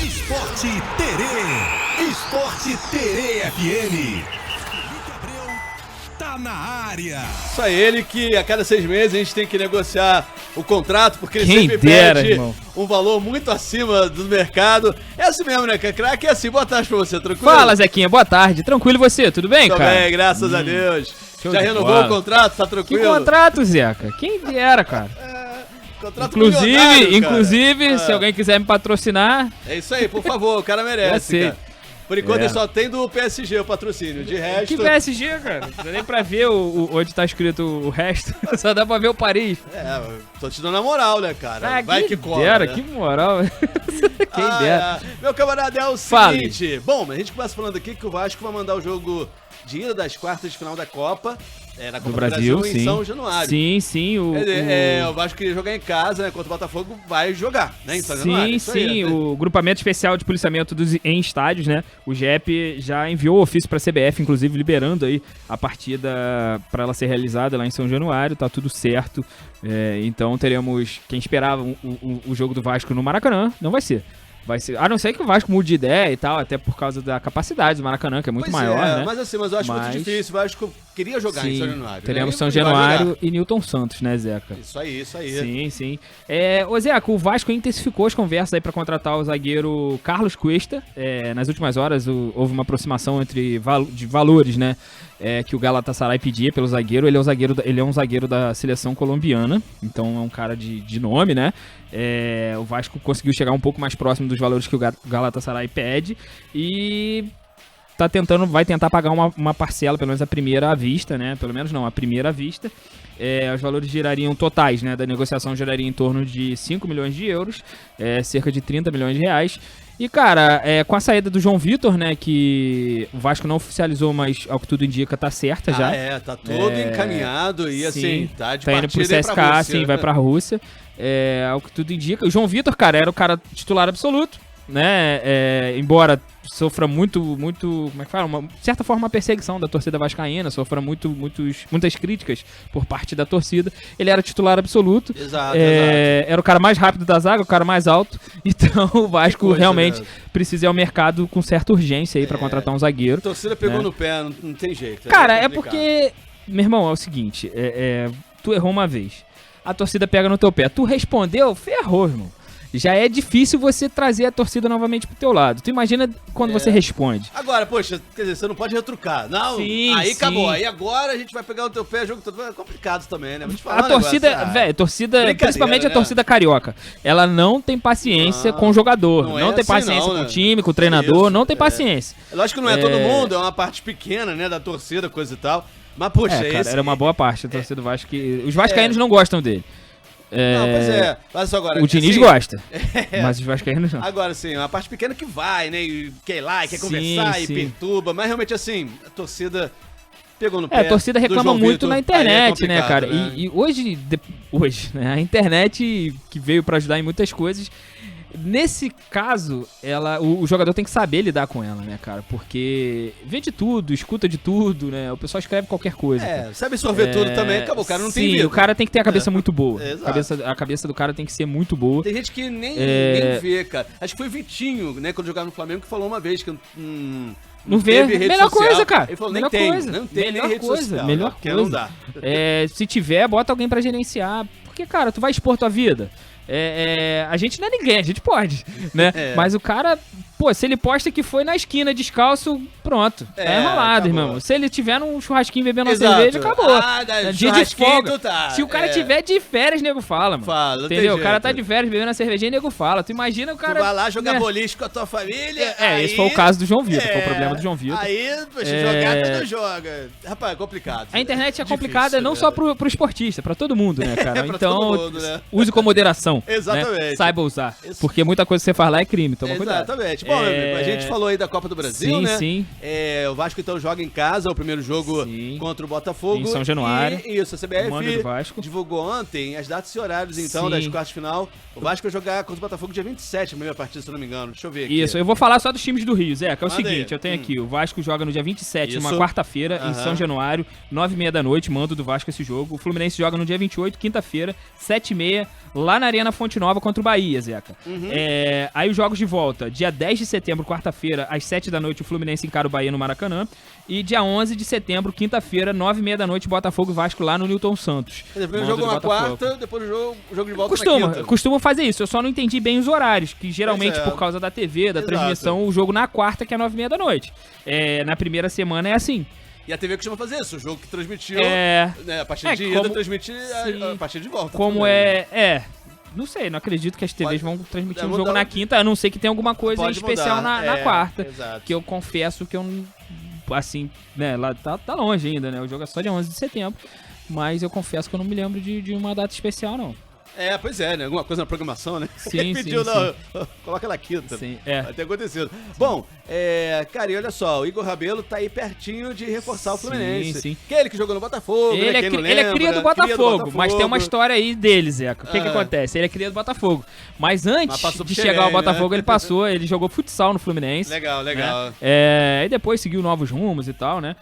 Esporte Terê. Esporte Terê FM. Tá na área. Isso aí, ele que a cada 6 meses a gente tem que negociar o contrato, porque ele Quem sempre dera, pede irmão. um valor muito acima do mercado. É assim mesmo, né, Craque? É assim. Boa tarde pra você, tranquilo? Fala, Zequinha, boa tarde. Tranquilo e você? Tudo bem, Tô cara? bem, graças a Deus. Show Já de renovou bola. o contrato? Tá Que tranquilo? contrato, Zeca? Quem dera, cara. Contrato milionário, cara. Inclusive, se alguém quiser me patrocinar, É isso aí, por favor, o cara merece, sei. cara. Por enquanto É. ele só tem do PSG o patrocínio, de resto... que PSG, cara. Não dá nem pra ver onde tá escrito o resto. Só dá pra ver o Paris. É, tô te dando a moral, né, cara? Vai que cola, dera, né? que moral. Quem dera. Meu camarada, é o Fale. seguinte... Bom, a gente começa falando aqui que o Vasco vai mandar o jogo de ida das quartas de final da Copa, na Copa Do Brasil, em sim. São Januário. Sim. Quer dizer, o Vasco queria jogar em casa, né, contra o Botafogo, vai jogar, né, em São Januário. Isso aí, né? O grupamento especial de policiamento em estádios, né? O GEP já enviou ofício pra CBF, inclusive liberando aí a partida pra ela ser realizada lá em São Januário, tá tudo certo. Então teremos, quem esperava o jogo do Vasco no Maracanã, não vai ser. Vai ser, a não ser que o Vasco mude de ideia e tal, até por causa da capacidade do Maracanã, que é muito maior, né? Mas assim, eu acho muito difícil. O Vasco queria jogar em São Januário. Teremos né? São E vai Januário jogar. e Newton Santos, né, Zeca? Isso aí. Sim. Ô Zeca, o Vasco intensificou as conversas aí pra contratar o zagueiro Carlos Cuesta. Nas últimas horas houve uma aproximação de valores, né? Que o Galatasaray pedia pelo zagueiro. Ele é um zagueiro da seleção colombiana, então é um cara de nome, né? O Vasco conseguiu chegar um pouco mais próximo dos valores que o Galatasaray pede e vai tentar pagar uma parcela, pelo menos a primeira à vista, né? Pelo menos não, a primeira à vista. Os valores girariam totais, né? Da negociação giraria em torno de 5 milhões de euros, cerca de 30 milhões de reais. E, cara, com a saída do João Vitor, né, que o Vasco não oficializou, mas ao que tudo indica, tá certa já. Tá todo encaminhado e assim, tá de tá indo pro partida CSKA, pra Rússia, sim, vai pra Rússia. Ao que tudo indica. O João Vitor, cara, era o cara titular absoluto, né, embora sofra muito, como é que fala? De certa forma, uma perseguição da torcida vascaína, sofra muitas críticas por parte da torcida. Ele era titular absoluto. Exato. Era o cara mais rápido da zaga, o cara mais alto. Então o Vasco realmente precisa ir ao mercado com certa urgência aí pra contratar um zagueiro. A torcida pegou né? no pé, não tem jeito. Cara, complicado. porque, meu irmão, é o seguinte, tu errou uma vez, a torcida pega no teu pé, tu respondeu, ferrou, irmão. Já é difícil você trazer a torcida novamente pro teu lado. Tu imagina quando você responde. Agora, poxa, quer dizer, você não pode retrucar. Não, Sim, aí sim. acabou. Aí agora a gente vai pegar o teu pé, jogo todo. É complicado também, né? Vou te falar A um torcida, negócio, velho, principalmente a né? torcida carioca, ela não tem paciência com o jogador, não não é tem assim paciência não, com né? o time, com o treinador, Isso, não tem paciência. Lógico que não é todo mundo, é uma parte pequena, né, da torcida, coisa e tal. Mas, poxa, Cara, era uma boa parte da torcida do Vasco que os vascaínos não gostam dele. Não, pois é. Mas agora, O Diniz assim, gosta, mas os vascaínos não. Agora, assim, uma parte pequena que vai, né? E quer ir lá, e quer Sim, conversar, sim. e perturba. Mas realmente, assim, a torcida pegou no pé. A torcida do reclama João muito Vitor, na aí é internet, né, complicado, cara? né? E hoje, né, a internet que veio pra ajudar em muitas coisas, nesse caso, o jogador tem que saber lidar com ela, né, cara? Porque vê de tudo, escuta de tudo, né? O pessoal escreve qualquer coisa. cara. Sabe absorver tudo também, acabou, o cara não tem Sim, vida. o cara tem que ter a cabeça muito boa. Exato. A cabeça do cara tem que ser muito boa. Tem gente que nem vê, cara. Acho que foi o Vitinho, né, quando jogava no Flamengo, que falou uma vez que Não vê? teve rede Melhor social. coisa, cara. Ele falou, Melhor nem tem, coisa. não tem Melhor nem rede coisa. social. Melhor né, porque coisa. não dá. Se tiver, bota alguém pra gerenciar. Porque, cara, tu vai expor tua vida. A gente não é ninguém, a gente pode, né? Mas o cara, pô, se ele posta que foi na esquina descalço, pronto. Tá enrolado, acabou. irmão. Se ele tiver num churrasquinho bebendo uma Exato. cerveja, acabou. Dia de churrasquinho, folga. tá. Se o cara tiver de férias, nego fala, mano. Fala, não tem entendeu? O cara jeito. tá de férias bebendo uma cervejinha, nego fala. Tu imagina o cara... Tu vai lá jogar né? boliche com a tua família. Esse foi o caso do João Vitor, foi o problema do João Vitor. Aí, poxa, jogar tu não joga. Rapaz, é complicado. A internet é Difícil, complicada não né? só pro esportista, pra todo mundo, né, cara? Pra Então, todo mundo, né? use com moderação. Exatamente. Né? Saiba usar. Porque muita coisa que você faz lá é crime, toma cuidado. Exatamente. Bom, meu amigo, a gente falou aí da Copa do Brasil, Sim, né? sim. O Vasco então joga em casa o primeiro jogo Sim. contra o Botafogo. Em São Januário. E isso, a CBF Mando do Vasco. divulgou ontem as datas e horários então Sim. das quartas de final. O Vasco vai jogar contra o Botafogo dia 27, a primeira partida, se eu não me engano. Deixa eu ver aqui. Isso, eu vou falar só dos times do Rio, Zé, que é o Manda seguinte, aí. eu tenho aqui, o Vasco joga no dia 27, numa Isso. quarta-feira, em Aham. São Januário, 9h30 da noite, mando do Vasco esse jogo. O Fluminense joga no dia 28, quinta-feira, 7h30, lá na Arena Fonte Nova contra o Bahia, Zeca. Aí os jogos de volta, dia 10 de setembro, quarta-feira, às 7 da noite, o Fluminense encara o Bahia no Maracanã. E dia 11 de setembro, quinta-feira, 9h30 da noite, Botafogo e Vasco lá no Newton Santos. Depois o jogo na quarta, depois o jogo de volta na quinta. Costumam fazer isso, eu só não entendi bem os horários, que geralmente por causa da TV, da transmissão, o jogo na quarta, que é 9h30 da noite. Na primeira semana é assim. E a TV costuma fazer isso, o jogo que transmitiu, né, a partir de ida, transmitir a partir de volta. Como também. Não sei, não acredito que as TVs vão transmitir um jogo na quinta, a não ser que tenha alguma coisa em especial na quarta. Exato. Que eu confesso que eu não... Assim, né, lá tá longe ainda, né? O jogo é só dia 11 de setembro. Mas eu confesso que eu não me lembro de uma data especial, não. Pois é, né? Alguma coisa na programação, né? Sim, pediu, sim. Coloca na quinta. Sim, Vai ter acontecido. Bom, cara, e olha só, o Igor Rabelo tá aí pertinho de reforçar o Fluminense. Sim. Que é ele que jogou no Botafogo, ele né? Ele é cria do Botafogo, mas tem uma história aí dele, Zeca. O que acontece? Ele é cria do Botafogo. Mas antes de chegar ao Botafogo, né? Ele jogou futsal no Fluminense. Legal. Né? E depois seguiu novos rumos e tal, né?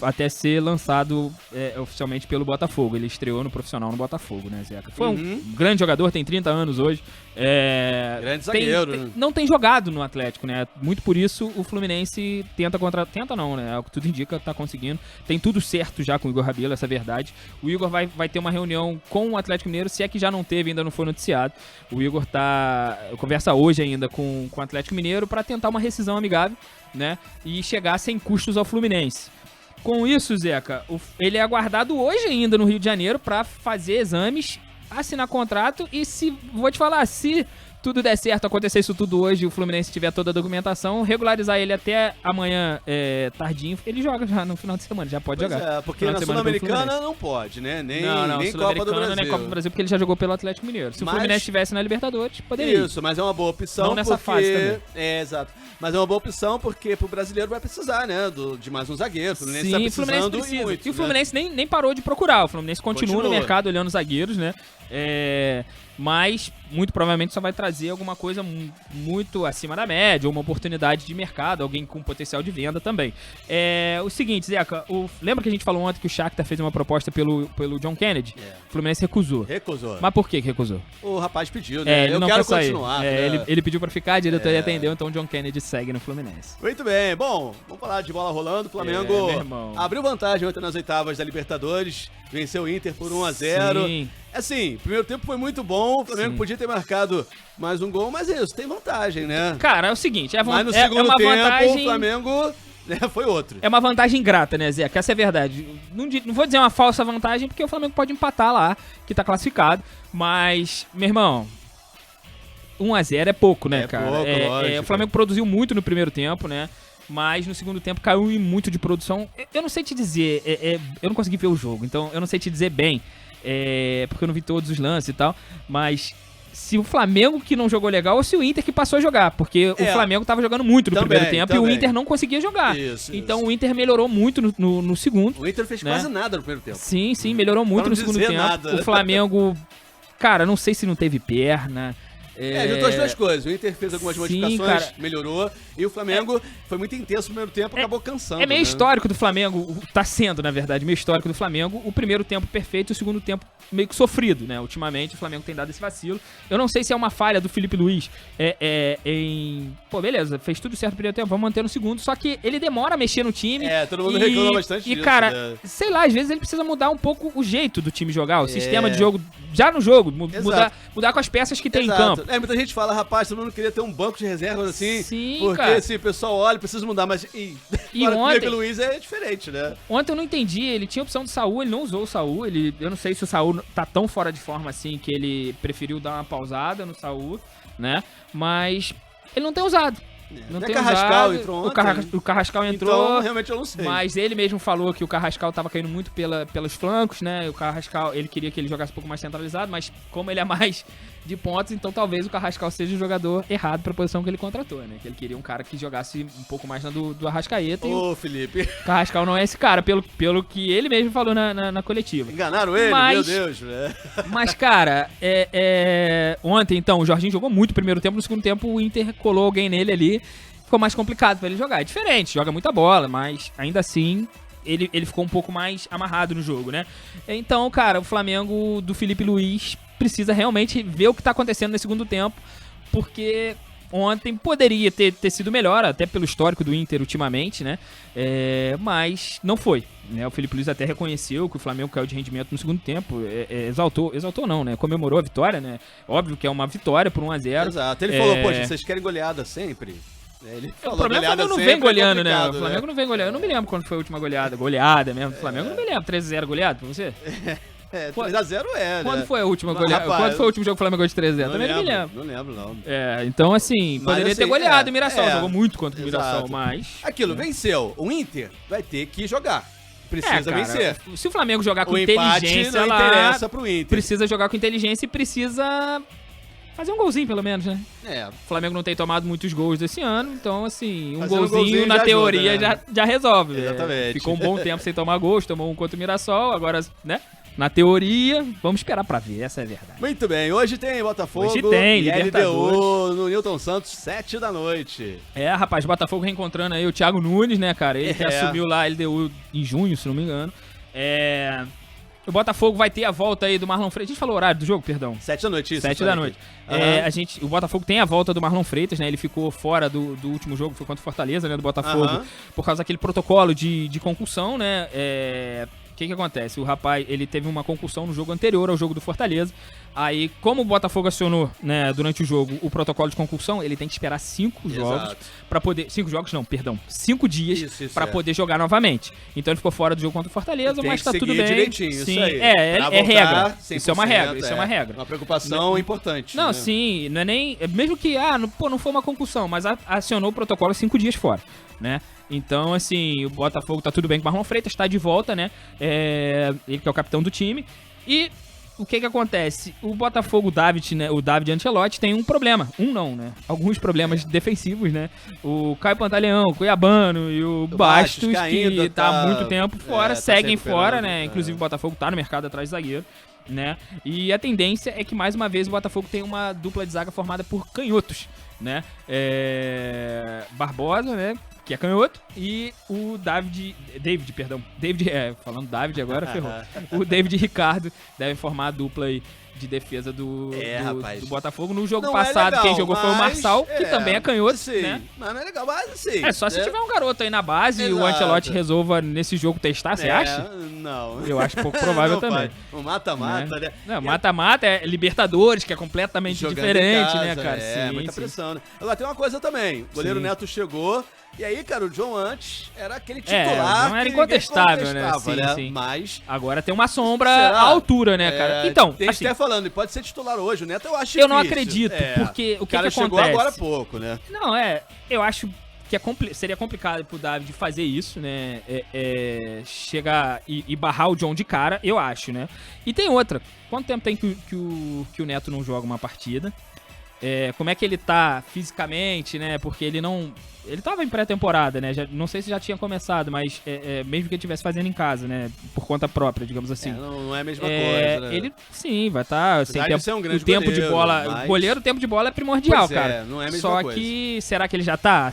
Até ser lançado oficialmente pelo Botafogo. Ele estreou no profissional no Botafogo, né, Zeca? Foi um grande jogador, tem 30 anos hoje. Grande zagueiro. Não tem jogado no Atlético, né? Muito por isso o Fluminense tenta não, né? Tudo indica que tá conseguindo. Tem tudo certo já com o Igor Rabelo, essa é a verdade. O Igor vai ter uma reunião com o Atlético Mineiro, se é que já não teve, ainda não foi noticiado. O Igor conversa hoje ainda com o Atlético Mineiro para tentar uma rescisão amigável, né? E chegar sem custos ao Fluminense. Com isso, Zeca, ele é aguardado hoje ainda no Rio de Janeiro para fazer exames, assinar contrato e se tudo der certo, acontecer isso tudo hoje, o Fluminense tiver toda a documentação, regularizar ele até amanhã tardinho, ele joga já no final de semana, já pode jogar. Porque na Sul-Americana não pode, né? Nem Copa do Brasil. Nem Copa do Brasil, porque ele já jogou pelo Atlético Mineiro. Se o Fluminense estivesse na Libertadores, poderia. Isso, mas é uma boa opção. Não nessa fase também. Exato. Mas é uma boa opção porque pro brasileiro vai precisar, né? De mais um zagueiro. O Fluminense tá precisando muito. E o Fluminense nem parou de procurar. O Fluminense continua no mercado olhando zagueiros, né? Mas muito provavelmente só vai trazer alguma coisa muito acima da média, ou uma oportunidade de mercado, alguém com potencial de venda também. O seguinte, Zeca, lembra que a gente falou ontem que o Shakhtar fez uma proposta pelo John Kennedy? O Fluminense recusou. Mas por que recusou? O rapaz pediu, né? Eu quero continuar. Né? Ele pediu pra ficar, a diretoria atendeu, então o John Kennedy segue no Fluminense. Muito bem. Bom, vamos falar de bola rolando. O Flamengo abriu vantagem ontem nas oitavas da Libertadores, venceu o Inter por 1-0. Sim. Assim, o primeiro tempo foi muito bom, o Flamengo podia ter marcado mais um gol, mas é isso, tem vantagem, né? Cara, é o seguinte, mas no segundo tempo, vantagem... o Flamengo foi outro. É uma vantagem grata, né, Zé? Que essa é a verdade. Não vou dizer uma falsa vantagem, porque o Flamengo pode empatar lá, que tá classificado, mas, meu irmão, 1-0 é pouco, né, cara? Lógico. O Flamengo produziu muito no primeiro tempo, né? Mas no segundo tempo caiu muito de produção. Eu não sei te dizer, eu não consegui ver o jogo, então eu não sei te dizer bem, porque eu não vi todos os lances e tal, mas se o Flamengo que não jogou legal ou se o Inter que passou a jogar, porque o Flamengo tava jogando muito no primeiro tempo e o Inter não conseguia jogar. Então o Inter melhorou muito no segundo. O Inter fez quase nada no primeiro tempo. Sim, melhorou muito no segundo tempo. Nada. O Flamengo, cara, não sei se não teve perna. Juntou as duas coisas. O Inter fez algumas modificações, melhorou. E o Flamengo foi muito intenso no primeiro tempo, acabou cansando. É meio histórico do Flamengo, tá sendo, na verdade, meio histórico do Flamengo. O primeiro tempo perfeito e o segundo tempo meio que sofrido, né? Ultimamente o Flamengo tem dado esse vacilo. Eu não sei se é uma falha do Felipe Luiz Pô, beleza, fez tudo certo no primeiro tempo, vamos manter no segundo. Só que ele demora a mexer no time. Todo mundo reclama bastante disso. E, cara, né? sei lá, às vezes ele precisa mudar um pouco o jeito do time jogar, o sistema de jogo, já no jogo, mudar com as peças que tem em campo. Muita gente fala, rapaz, todo mundo queria ter um banco de reservas assim. Sim, porque cara. Assim, o pessoal olha, precisa mudar, mas ontem, o Felipe Luiz é diferente, né? Ontem eu não entendi, ele tinha a opção do Saúl, ele não usou o Saúl, eu não sei se o Saúl tá tão fora de forma assim que ele preferiu dar uma pausada no Saúl, né? Mas ele não tem usado. Não tem Carrascal entrou ontem. O Carrascal entrou. Então, realmente eu não sei. Mas ele mesmo falou que o Carrascal tava caindo muito pelos flancos, né? O Carrascal, ele queria que ele jogasse um pouco mais centralizado, mas como ele é mais de pontos, então talvez o Carrascal seja o jogador errado pra posição que ele contratou, né? Que ele queria um cara que jogasse um pouco mais na do Arrascaeta. Felipe. O Carrascal não é esse cara, pelo que ele mesmo falou na coletiva. Enganaram ele, meu Deus, né? Mas, cara, ontem, então, o Jorginho jogou muito no primeiro tempo, no segundo tempo o Inter colou alguém nele ali, ficou mais complicado pra ele jogar. É diferente, joga muita bola, mas ainda assim ele ficou um pouco mais amarrado no jogo, né? Então, cara, o Flamengo do Felipe Luiz precisa realmente ver o que tá acontecendo no segundo tempo, porque ontem poderia ter sido melhor, até pelo histórico do Inter ultimamente, né? Mas não foi. Né? O Felipe Luiz até reconheceu que o Flamengo caiu de rendimento no segundo tempo, exaltou não, né? Comemorou a vitória, né? Óbvio que é uma vitória por 1-0. Exato. Ele falou, poxa, vocês querem goleada sempre? Ele falou, o problema é que o Flamengo não vem goleando, né? O Flamengo não vem goleando. Eu não me lembro quando foi a última goleada mesmo do Flamengo. Eu não me lembro. 13-0 goleado pra você? 3-0 né? Quando foi a última goleada? Quando foi o último jogo que o Flamengo ganhou de 3-0? Também não me lembro. Não lembro, não. Então assim, poderia ter goleado o Mirassol. Jogou muito contra o Mirassol, mas... Aquilo, venceu. O Inter vai ter que jogar. Precisa vencer. Se o Flamengo jogar com inteligência, não interessa pro Inter. Precisa jogar com inteligência e precisa fazer um golzinho, pelo menos, né? O Flamengo não tem tomado muitos gols desse ano, então, assim, um golzinho na teoria ajuda, né? já resolve. Exatamente. Ficou um bom tempo sem tomar gols, tomou um contra o Mirassol, agora, né? Na teoria, vamos esperar pra ver, essa é a verdade. Muito bem, hoje tem Botafogo e LDU no Newton Santos, 7 da noite. Rapaz, Botafogo reencontrando aí o Thiago Nunes, né, cara? Ele que assumiu lá a LDU em junho, se não me engano. O Botafogo vai ter a volta aí do Marlon Freitas. A gente falou o horário do jogo, perdão? 7 da noite, isso. 7 da noite. O Botafogo tem a volta do Marlon Freitas, né? Ele ficou fora do último jogo, foi contra o Fortaleza, né? Do Botafogo, por causa daquele protocolo de concussão, né? O que acontece? O rapaz, ele teve uma concussão no jogo anterior ao jogo do Fortaleza. Aí, como o Botafogo acionou, né, durante o jogo o protocolo de concussão, ele tem que esperar 5 jogos pra poder... 5 jogos não, perdão. 5 dias pra poder jogar novamente. Então ele ficou fora do jogo contra o Fortaleza, mas tá tudo bem. Direitinho, sim, isso aí. É regra. Isso é uma regra, isso é uma regra. Uma preocupação importante. Não, né? sim, não é nem... Mesmo que, não foi uma concussão, mas acionou o protocolo 5 dias fora, né? Então, assim, o Botafogo tá tudo bem com o Marlon Freitas, tá de volta, né? Ele que é o capitão do time. E o que acontece? O Botafogo, o David Ancelotti tem um problema. Né? Alguns problemas defensivos, né? O Caio Pantaleão, o Cuiabano e o Bastos, que tá há muito tempo fora, seguem fora, né? Inclusive o Botafogo tá no mercado atrás de zagueiro, né? E a tendência é que, mais uma vez, o Botafogo tem uma dupla de zaga formada por canhotos, né? Barbosa, né? Que é canhoto, e o David, falando David agora, ferrou. O David Ricardo deve formar a dupla aí de defesa do Botafogo. No jogo passado, quem jogou foi o Marçal, que também é canhoto, né? Mas não é legal, mas assim... Só se tiver um garoto aí na base e o Ancelotti resolva nesse jogo testar, você acha? Não. Eu acho pouco provável também. O mata-mata, né? Não, mata-mata é Libertadores, que é completamente diferente, casa, né, cara? Muita pressão, né? Agora tem uma coisa também, o goleiro Neto chegou... E aí, cara, o John antes era aquele titular. Não era incontestável, né? Sim. Mas agora tem uma sombra à altura, né, cara? Então, tem gente até falando, pode ser titular hoje. O Neto eu acho Eu não acredito, porque o que cara chegou acontece? Agora há pouco, né? Não, eu acho que seria complicado pro David fazer isso, né? Chegar e barrar o John de cara, eu acho, né? E tem outra. Quanto tempo tem que o Neto não joga uma partida? Como é que ele tá fisicamente, né? Porque ele não... Ele tava em pré-temporada, né? Não sei se já tinha começado, mas mesmo que ele estivesse fazendo em casa, né? Por conta própria, digamos assim. Não é a mesma coisa, né? Ele, sim, vai estar... Sem tempo, um grande o tempo goleiro, de bola... mas... O goleiro, o tempo de bola é primordial, cara. Não é a mesma Só coisa. que, será que ele já tá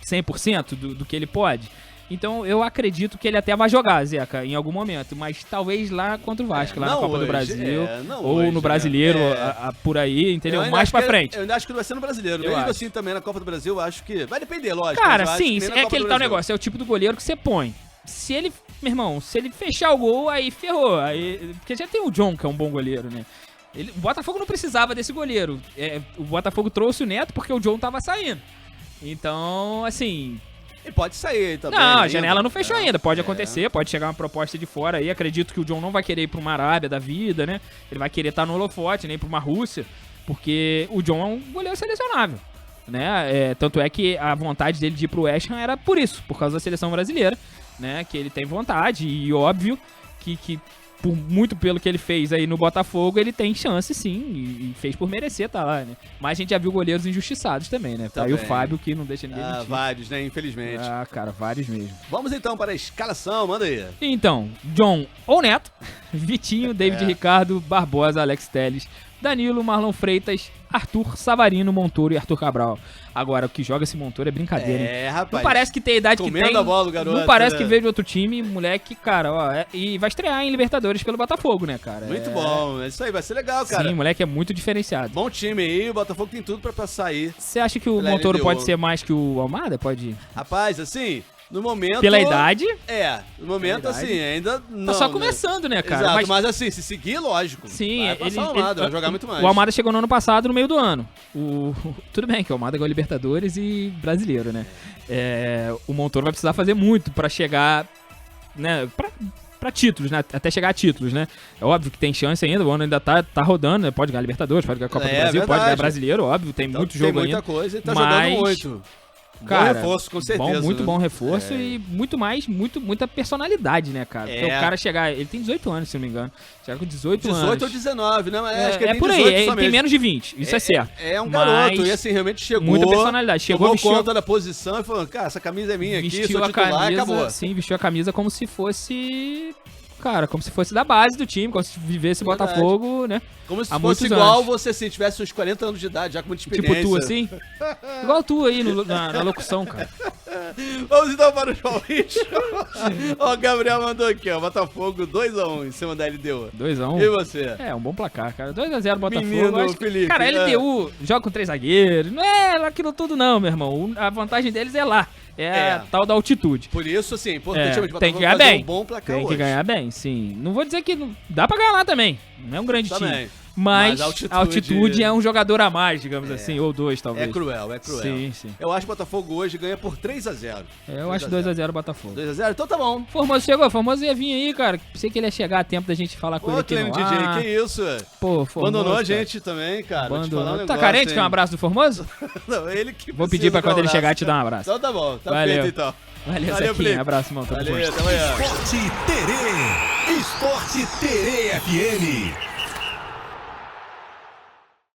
100% do que ele pode? Então, eu acredito que ele até vai jogar, Zeca, em algum momento. Mas talvez lá contra o Vasco, lá na Copa do Brasil. Ou hoje, no Brasileiro, por aí, entendeu? Mais pra frente. Eu ainda acho que vai ser no Brasileiro. Mesmo assim, também na Copa do Brasil, eu acho que... Vai depender, lógico. Cara, sim, é aquele tal negócio. É o tipo do goleiro que você põe. Se ele, meu irmão, se ele fechar o gol, aí ferrou. Porque já tem o John, que é um bom goleiro, né? O Botafogo não precisava desse goleiro. O Botafogo trouxe o Neto porque o John tava saindo. Então, assim... E pode sair também. Não, a janela não fechou ainda. Pode acontecer, pode chegar uma proposta de fora aí. Acredito que o John não vai querer ir pra uma Arábia da vida, né? Ele vai querer estar no holofote, nem pra uma Rússia. Porque o John é um goleiro selecionável, né? Tanto é que a vontade dele de ir pro West Ham era por isso, por causa da seleção brasileira, né? Que ele tem vontade e óbvio que muito pelo que ele fez aí no Botafogo, ele tem chance sim, e fez por merecer tá lá, né? Mas a gente já viu goleiros injustiçados também, né? Tá aí o Fábio, que não deixa ninguém mentir. Vários, né? Infelizmente. Cara, vários mesmo. Vamos então para a escalação, manda aí. Então, John ou Neto, Vitinho, David Ricardo, Barbosa, Alex Telles, Danilo, Marlon Freitas, Arthur Savarino, Montoro e Arthur Cabral. Agora, o que joga esse Montoro é brincadeira, hein? Rapaz. Não parece que tem a idade que tem. A bola, garoto, não parece que veio de outro time, moleque, cara, ó. E vai estrear em Libertadores pelo Botafogo, né, cara? Muito bom. Isso aí vai ser legal, cara. Sim, moleque é muito diferenciado. Bom time aí, o Botafogo tem tudo pra sair. Você acha que o Montoro pode ser mais que o Almada? Pode? Rapaz, assim... No momento... Pela idade? No momento, assim, ainda não... Tá só começando, né, cara? Exato, mas assim, se seguir, lógico. Sim, vai passar o Almada, vai jogar muito mais. O Almada chegou no ano passado, no meio do ano. Tudo bem que o Almada ganhou Libertadores e brasileiro, né? O Montoro vai precisar fazer muito pra chegar, né, pra títulos, né? Até chegar a títulos, né? É óbvio que tem chance ainda, o ano ainda tá rodando, né? Pode ganhar Libertadores, pode ganhar Copa do Brasil, pode ganhar Brasileiro, óbvio, tem muito jogo ainda. Tem muita coisa e tá jogando muito. Cara, bom reforço, com certeza. Muito bom reforço e muita personalidade, né, cara? Porque o cara chegar... Ele tem 18 anos, se não me engano. Chega com 18 anos. 18 ou 19, né? Acho que ele tem por aí, 18 ele tem menos de 20, isso é certo. É um garoto, e assim, realmente chegou... Muita personalidade. Tomou conta da posição e falou, cara, essa camisa é minha aqui, sou titular e acabou. Sim, vestiu a camisa como se fosse... Cara, como se fosse da base do time, como se vivesse Botafogo, né? Como se fosse igual você, se tivesse uns 40 anos de idade, já com muita experiência. Tipo tu, assim? Igual tu aí na locução, cara. Vamos então para os palpites. Ó, o Gabriel mandou aqui, ó, Botafogo 2x1 em cima da LDU. 2x1? E você? É, um bom placar, cara. 2x0 Botafogo. Menino, Felipe. Cara, a LDU joga com 3 zagueiros. Não é aquilo tudo não, meu irmão. A vantagem deles é lá. É a tal da altitude. Por isso, assim, importante tem que ganhar bem. Um bom placar tem que ganhar bem, sim. Não vou dizer que não dá pra ganhar lá também. Não é um grande time. Mas a altitude é um jogador a mais, digamos assim, ou 2 talvez. É cruel. Sim. Eu acho que o Botafogo hoje ganha por 3x0. Eu acho 2x0 Botafogo. 2x0? Então tá bom. Formoso chegou, Formoso ia vir aí, cara. Pensei que ele ia chegar a tempo da gente falar com ele aqui no ar. DJ, que isso? Pô, Formoso, abandonou a gente também, cara. Abandonou. Tá carente? Quer um abraço do Formoso? Não, ele que vou pedir pra quando ele chegar te dar um abraço. Então tá bom, tá feito então. Valeu, Zequinha. Abraço, irmão. Valeu, até amanhã. Esporte Terê. Esporte Terê FM.